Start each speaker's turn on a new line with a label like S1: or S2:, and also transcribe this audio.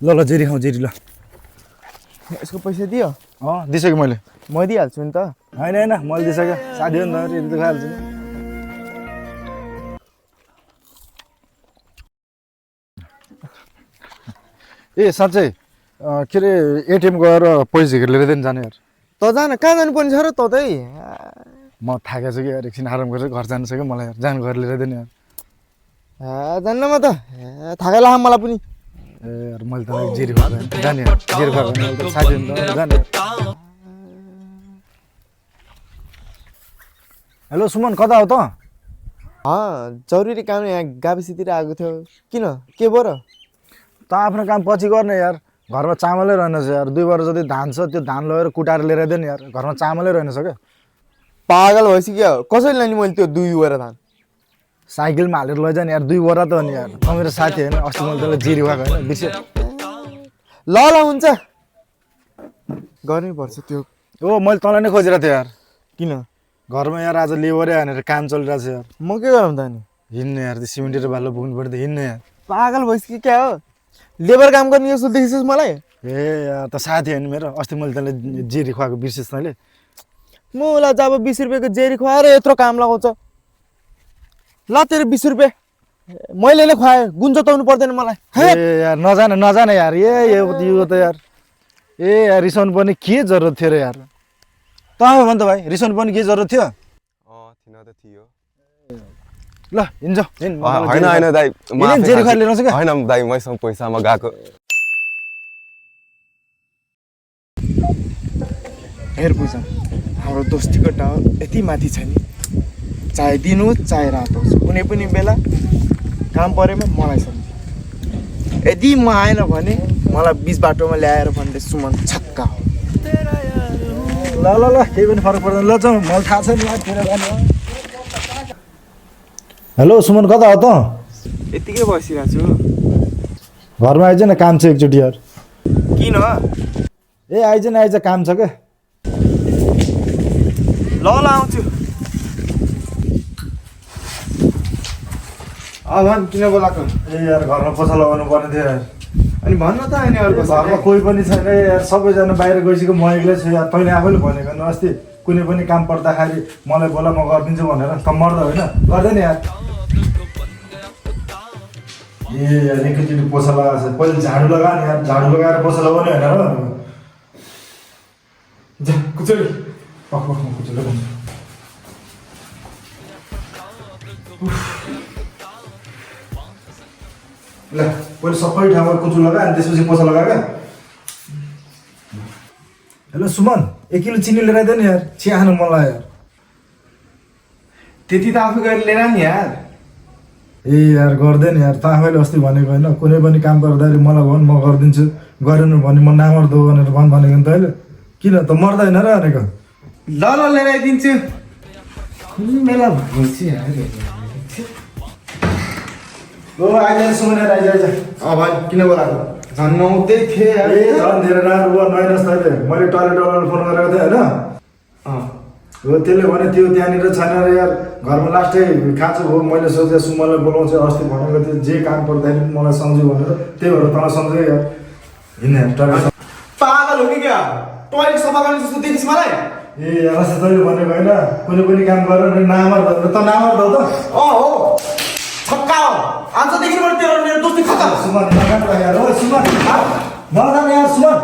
S1: ल ल जेरी खाऊ जेरी ल
S2: यसको पैसा दियो
S1: दिइसकेँ मैले
S2: म दिइहाल्छु नि त
S1: होइन होइन मैले दिइसकेँ साथी हो नि त यति त खाइहाल्छु नि ए साँच्चै के अरे एटिएम गएर पैसा झिकेर लिएर नि जाने यार
S2: त जान कहाँ जानुपर्ने छ र त चाहिँ
S1: म थाकेको छु कि यार एकछिन आराम गरेर घर जानु छ कि मलाई यार जानु घर लिएर नि यार
S2: जान्न म त थाहा लाग्यो मलाई पनि
S1: ए यार मैले त जेरी खुवाएको जाने यार जेरी खुवाएको साथी हो नि त जाने हेलो सुमन कता हो त
S2: जरुरी काम यहाँ गाविसीतिर आएको थियो किन के भयो र
S1: त आफ्नो काम पछि गर्ने यार घरमा चामलै रहेनछ यार 2 बरा जति धान छ त्यो धान लगेर कुटाएर लिएर दे नि यार घरमा चामलै रहेनछ क्या
S2: पागल भइसक्यो कसरी लाने मैले त्यो 2 बोरा धान
S1: साइकलमा हालेर लैजाने यार 2 बोरा त हो नि यार त मेरो साथी होइन अस्ति मैले त्यसलाई जेरी खुवाएको होइन बिर्स्यो
S2: ल ल हुन्छ गर्नै पर्छ त्यो
S1: ओ मैले तँलाई नै खोजिरहेको थिएँ यार
S2: किन
S1: घरमा यार आज लेबरै हानेर काम चलिरहेको छ यार
S2: म के गरौँ त नि
S1: हिँड्ने यार त्यो सिमेन्टेर बालो पुग्नु पर्यो त हिँड्ने यार
S2: पागल भइसक्यो क्या हो लेबर काम गर्ने जस्तो देखिस् मलाई
S1: ए यार त साथी होइन मेरो अस्ति मैले त्यसलाई जेरी खुवाएको बिर्सिस् तैँले
S2: म उसलाई जब 20 रुपियाँको जेरी खुवाएर यत्रो काम लगाउँछ ल तेरो 20 रुपियाँ मैले नै खुवाएँ गुण जताउनु पर्दैन मलाई
S1: ए यार नजाने यार यो त यार ए यार रिसाउनु पर्ने के जरुरत थियो र यार त भन् त भाइ रिसाउनु पर्ने के जरुरत थियो
S3: थिन त थियो
S1: ल हिँड्छ
S3: होइन होइन दाइ
S1: जेरी खुवाएर लिएर आउँछ क्या
S3: होइन दाइ मैसँग पैसामा गएको
S2: हेर बुझ हाम्रो दोस्तीको टावर यति माथि छ नि चाहे दिन होस् चाहे रात होस् कुनै पनि बेला काम परेमा मलाई सम्झ यदि म आएन भने मलाई बिच बाटोमा ल्याएर भन्दै सुमन छक्का हो
S1: ल केही पनि फरक पर्दैन ल जाउँ मलाई थाहा छैन हेलो सुमन कता हो त
S2: यतिकै बसिरहेको छु
S1: घरमा आइज न काम छ एकचोटि यार
S2: किन
S1: ए आइज काम छ क्या
S2: ल आउँछु भन् किन बोलाएको
S1: ए यार घरमा पोछा लगाउनु पर्ने थियो यार
S2: अनि भन्न त होइन अर्को
S1: घरमा कोही पनि छैन यार सबैजना बाहिर गइसक्यो म एक्लै छु यार तैँले आफैले भनेको नि अस्ति कुनै पनि काम पर्दाखेरि मलाई बोला म गरिदिन्छु भनेर त मर्दा होइन गर्दैन यार ए यार एकैचोटि पोछा लगाएको छ पहिले झाडु लगा नि यार झाडु लगाएर पोछा लगाउने होइन र कुचोली कुचोली ल पहिले सबै ठाउँमा कुचो लगा अनि त्यसपछि पोछा लगा क्या हेलो सुमन 1 किलो चिनी लिएर आइदियो नि यार चिया खानु मन लाग्यो यार
S2: त्यति त आफू गएर लिएर नि यार
S1: ए यार गर्दैन यार त आफैले अस्ति भनेको होइन कुनै पनि काम गर्दाखेरि मलाई भन् म गरिदिन्छु गरेन भने म नामर्दो भनेर भनेको नि तैँले किन त मर्दैन र भनेको
S2: ल लिएर आइदिन्छु मेला भन्छु यार
S1: ओ आइज सुमन यार आइज
S2: भाइ किन बोलाएको झन् नआउँदै थिएँ
S1: ए झन् धेरै राम्रो भयो नआइनस् तैँले मैले टयलेट फोन गरेको थिएँ होइन हो त्यसले भने त्यो त्यहाँनिर छैन र यार घरमा लास्टै खाँचो भयो मैले सोचेँ सुमनलाई बोलाउँछु अस्ति भनेको थिएँ जे काम पर्दाखेरि मलाई सम्झ्यो भनेर त्यही भएर तँलाई सम्झेँ यार हिँड्ने यार टयलेट
S2: पागल हो कि क्या टयलेट सफा गर्ने जस्तो देखिस् मलाई
S1: ए अस्ति तैँले भनेको होइन कुनै पनि काम गरेर नामर्द त नामर्द त
S2: हो छक्का हो आजदेखि तेरो मेरो दोस्ती खत्तम
S1: सुमन नगान यार ओ सुमन नगान यार सुमन